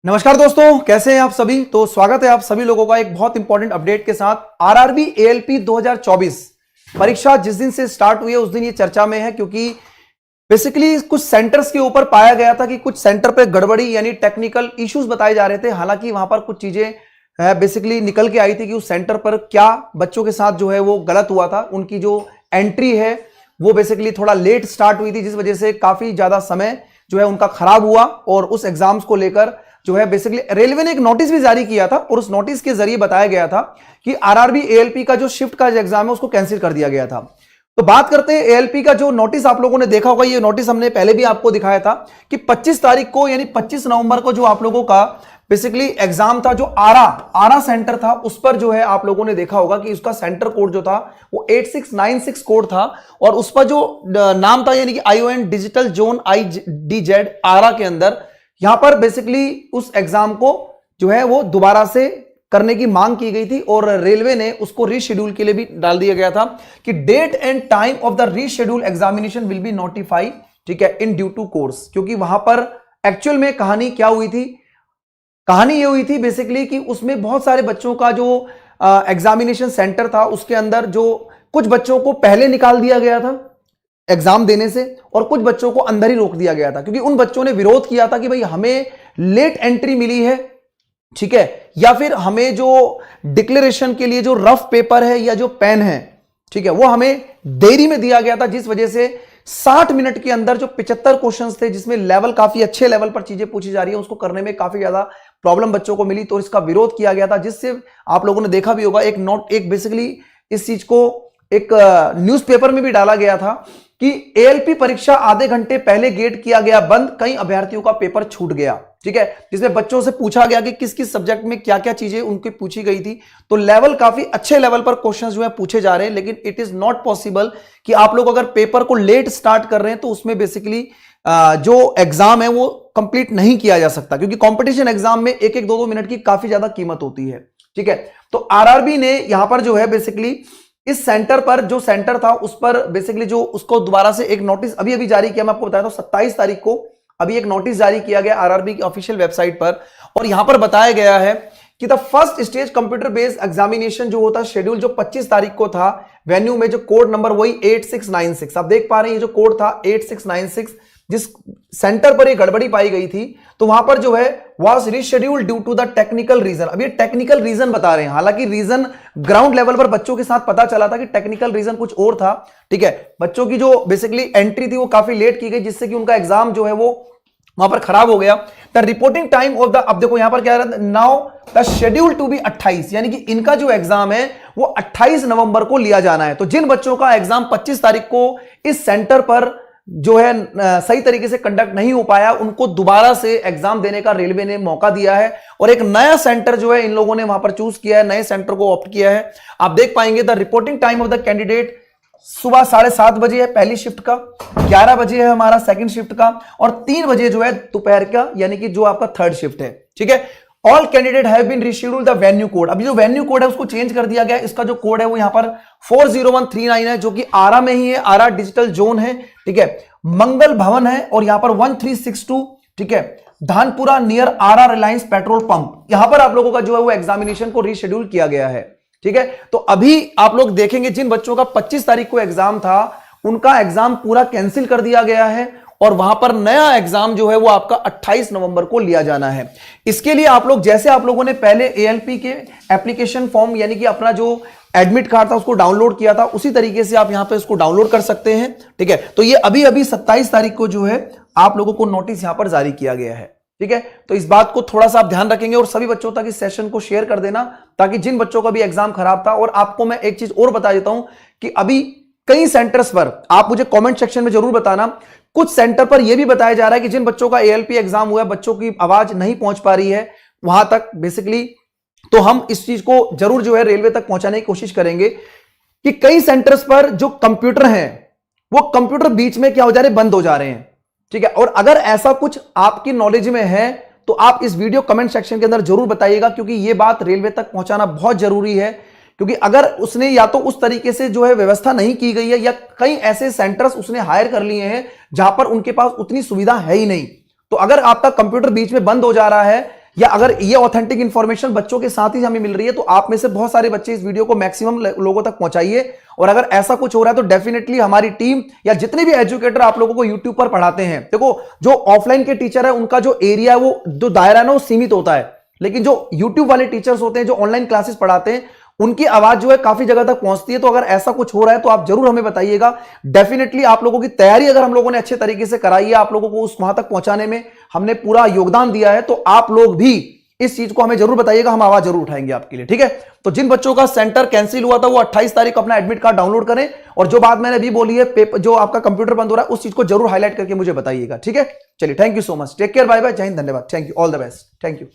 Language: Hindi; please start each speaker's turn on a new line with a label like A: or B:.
A: नमस्कार दोस्तों, कैसे हैं आप सभी। तो स्वागत है आप सभी लोगों का एक बहुत इंपॉर्टेंट अपडेट के साथ। आरआरबी एएलपी 2024 परीक्षा जिस दिन से स्टार्ट हुई है उस दिन ये चर्चा में है, क्योंकि बेसिकली कुछ सेंटर्स के ऊपर पाया गया था कि कुछ सेंटर पे गड़बड़ी यानी टेक्निकल इश्यूज बताए जा रहे थे। हालांकि वहां पर कुछ चीजें बेसिकली निकल के आई थी कि उस सेंटर पर क्या बच्चों के साथ जो है वो गलत हुआ था। उनकी जो एंट्री है वो बेसिकली थोड़ा लेट स्टार्ट हुई थी, जिस वजह से काफी ज्यादा समय जो है उनका खराब हुआ। और उस एग्जाम्स को लेकर जो है बेसिकली रेलवे ने एक नोटिस भी जारी किया था और उस नोटिस के जरिए बताया गया था कि आरआरबी एएलपी का जो शिफ्ट का एग्जाम है उसको कैंसिल कर दिया गया था। तो बात करते हैं एएलपी का जो नोटिस आप लोगों ने देखा होगा। ये नोटिस हमने पहले भी आपको दिखाया था कि 25 तारीख को यानी 25 नवंबर को जो आप लोगों का बेसिकली एग्जाम था, जो आरा सेंटर था, उस पर जो है आप लोगों ने देखा होगा कि उसका सेंटर कोड जो था वो 8696 कोड था और उस पर जो नाम था यानी कि ION डिजिटल जोन IDZ आरा के अंदर, यहां पर बेसिकली उस एग्जाम को जो है वो दोबारा से करने की मांग की गई थी और रेलवे ने उसको रीशेड्यूल के लिए भी डाल दिया गया था कि date and time of the reschedule examination will be notified, ठीक है, इन ड्यू टू कोर्स। क्योंकि वहां पर एक्चुअल में कहानी क्या हुई थी, कहानी ये हुई थी बेसिकली कि उसमें बहुत सारे बच्चों का जो एग्जामिनेशन सेंटर था उसके अंदर जो कुछ बच्चों को पहले निकाल दिया गया था एग्जाम देने से और कुछ बच्चों को अंदर ही रोक दिया गया था, क्योंकि उन बच्चों ने विरोध किया था कि भाई हमें लेट एंट्री मिली है, ठीक है, या फिर हमें जो डिक्लेरेशन के लिए जो रफ पेपर है या जो पेन है, ठीक है, वो हमें देरी में दिया गया था, जिस वजह से 60 मिनट के अंदर जो 75 क्वेश्चंस थे जिसमें लेवल काफी अच्छे लेवल पर चीजें पूछी जा रही है उसको करने में काफी ज्यादा प्रॉब्लम बच्चों को मिली। तो इसका विरोध किया गया था, जिससे आप लोगों ने देखा भी होगा एक बेसिकली इस चीज को एक न्यूज़पेपर में भी डाला गया था कि एएलपी परीक्षा आधे घंटे पहले गेट किया गया बंद, कई अभ्यर्थियों का पेपर छूट गया, ठीक है, जिसमें बच्चों से पूछा गया कि किस किस सब्जेक्ट में क्या क्या चीजें उनकी पूछी गई थी। तो लेवल काफी अच्छे लेवल पर क्वेश्चंस जो है पूछे जा रहे हैं, लेकिन इट इज नॉट पॉसिबल कि आप लोग अगर पेपर को लेट स्टार्ट कर रहे हैं तो उसमें बेसिकली जो एग्जाम है वो कंप्लीट नहीं किया जा सकता, क्योंकि कॉम्पिटिशन एग्जाम में एक एक दो मिनट की काफी ज्यादा कीमत होती है, ठीक है। तो आरआरबी ने यहां पर जो है बेसिकली इस सेंटर पर जो सेंटर था उस पर बेसिकली जो उसको दोबारा से एक नोटिस अभी जारी किया, मैं आपको बताया था 27 तारीख को अभी एक नोटिस जारी किया गया आरआरबी की ऑफिशियल वेबसाइट पर और यहां पर बताया गया है कि the first stage computer based examination जो होता शेड्यूल जो 25 तारीख को था, वेन्यू में जो कोड नंबर वही 8696, आप देख पा रहे हैं ये जो कोड था 8696, जिस सेंटर पर ये गड़बड़ी पाई गई थी तो वहां पर जो है was rescheduled due to the technical reason. अब ये टेक्निकल रीजन बता रहे हैं, हालांकि रीजन ग्राउंड लेवल पर बच्चों के साथ पता चला था कि टेक्निकल रीजन कुछ और था, ठीक है। बच्चों की जो बेसिकली एंट्री थी वो काफी लेट की गई, जिससे कि उनका एग्जाम जो है वो वहां पर खराब हो गया। The reporting time of the, अब देखो यहां पर क्या रहा, now the schedule to be 28, यानी कि इनका जो एग्जाम है वो 28 नवंबर को लिया जाना है। तो जिन बच्चों का एग्जाम 25 तारीख को इस सेंटर पर जो है सही तरीके से कंडक्ट नहीं हो पाया, उनको दोबारा से एग्जाम देने का रेलवे ने मौका दिया है और एक नया सेंटर जो है इन लोगों ने वहां पर चूज किया है, नए सेंटर को ऑप्ट किया है। आप देख पाएंगे the reporting time of the candidate सुबह 7:30 बजे है पहली शिफ्ट का, 11 बजे है हमारा सेकंड शिफ्ट का और 3 बजे जो है दोपहर का, यानी कि जो आपका थर्ड शिफ्ट है, ठीक है। All candidate have been rescheduled the venue code. अभी जो वेन्यू कोड है उसको चेंज कर दिया गया, इसका जो कोड है वो यहां पर 40139 है, जो कि आरा में ही है, आरा डिजिटल जोन है, ठीक है, मंगल भवन है और यहां पर 1362, ठीक है, धानपुरा नियर आरा रिलायंस पेट्रोल पंप, यहां पर आप लोगों का जो है वो एग्जामिनेशन को रीशेड्यूल किया गया है, ठीक है। तो अभी आप लोग देखेंगे जिन बच्चों का 25 तारीख को एग्जाम था उनका एग्जाम पूरा कैंसिल कर दिया गया है और वहां पर नया एग्जाम जो है वो आपका 28 नवंबर को लिया जाना है। इसके लिए आप लोग, जैसे आप लोगों ने पहले एएलपी के एप्लीकेशन फॉर्म यानी कि अपना जो एडमिट कार्ड था उसको डाउनलोड किया था, उसी तरीके से आप यहां पे इसको डाउनलोड कर सकते हैं, ठीक है। तो ये अभी 27 तारीख को जो है आप लोगों को नोटिस यहां पर जारी किया गया है, ठीक है। तो इस बात को थोड़ा सा आप ध्यान रखेंगे और सभी बच्चों तक इस सेशन को शेयर कर देना, ताकि जिन बच्चों का भी एग्जाम खराब था। और आपको मैं एक चीज और बता देता हूं कि अभी कई सेंटर्स पर, आप मुझे कमेंट सेक्शन में जरूर बताना, कुछ सेंटर पर यह भी बताया जा रहा है कि जिन बच्चों का एएलपी एग्जाम हुआ है, बच्चों की आवाज नहीं पहुंच पा रही है वहां तक बेसिकली, तो हम इस चीज को जरूर जो है रेलवे तक पहुंचाने की कोशिश करेंगे कि कई सेंटर्स पर जो कंप्यूटर हैं वो कंप्यूटर बीच में क्या हो जा रहे हैं, बंद हो जा रहे हैं, ठीक है। और अगर ऐसा कुछ आपकी नॉलेज में है तो आप इस वीडियो कमेंट सेक्शन के अंदर जरूर बताइएगा, क्योंकि यह बात रेलवे तक पहुंचाना बहुत जरूरी है। क्योंकि अगर उसने या तो उस तरीके से जो है व्यवस्था नहीं की गई है या कई ऐसे सेंटर्स उसने हायर कर लिए हैं जहां पर उनके पास उतनी सुविधा है ही नहीं, तो अगर आपका कंप्यूटर बीच में बंद हो जा रहा है या अगर ये ऑथेंटिक इंफॉर्मेशन बच्चों के साथ ही हमें मिल रही है तो आप में से बहुत सारे बच्चे इस वीडियो को मैक्सिमम लोगों तक पहुंचाइए। और अगर ऐसा कुछ हो रहा है तो डेफिनेटली हमारी टीम या जितने भी एजुकेटर आप लोगों को यूट्यूब पर पढ़ाते हैं, देखो जो ऑफलाइन के टीचर है उनका जो एरिया, वो जो दायरा है ना, वो सीमित होता है, लेकिन जो यूट्यूब वाले टीचर्स होते हैं जो ऑनलाइन क्लासेस पढ़ाते हैं उनकी आवाज जो है काफी जगह तक पहुंचती है। तो अगर ऐसा कुछ हो रहा है तो आप जरूर हमें बताइएगा। डेफिनेटली आप लोगों की तैयारी अगर हम लोगों ने अच्छे तरीके से कराई है, आप लोगों को उस वहां तक पहुंचाने में हमने पूरा योगदान दिया है, तो आप लोग भी इस चीज को हमें जरूर बताइएगा, हम आवाज जरूर उठाएंगे आपके लिए, ठीक है। तो जिन बच्चों का सेंटर कैंसिल हुआ था वो 28 तारीख को अपना एडमिट कार्ड डाउनलोड करें, और जो बात मैंने अभी बोली है, पेपर जो आपका कंप्यूटर बंद हो रहा है उस चीज को जरूर हाईलाइट करके मुझे बताइएगा, ठीक है। चलिए, thank you so much, take care, bye bye, Jai Hind, धन्यवाद, thank you, all the best, thank you.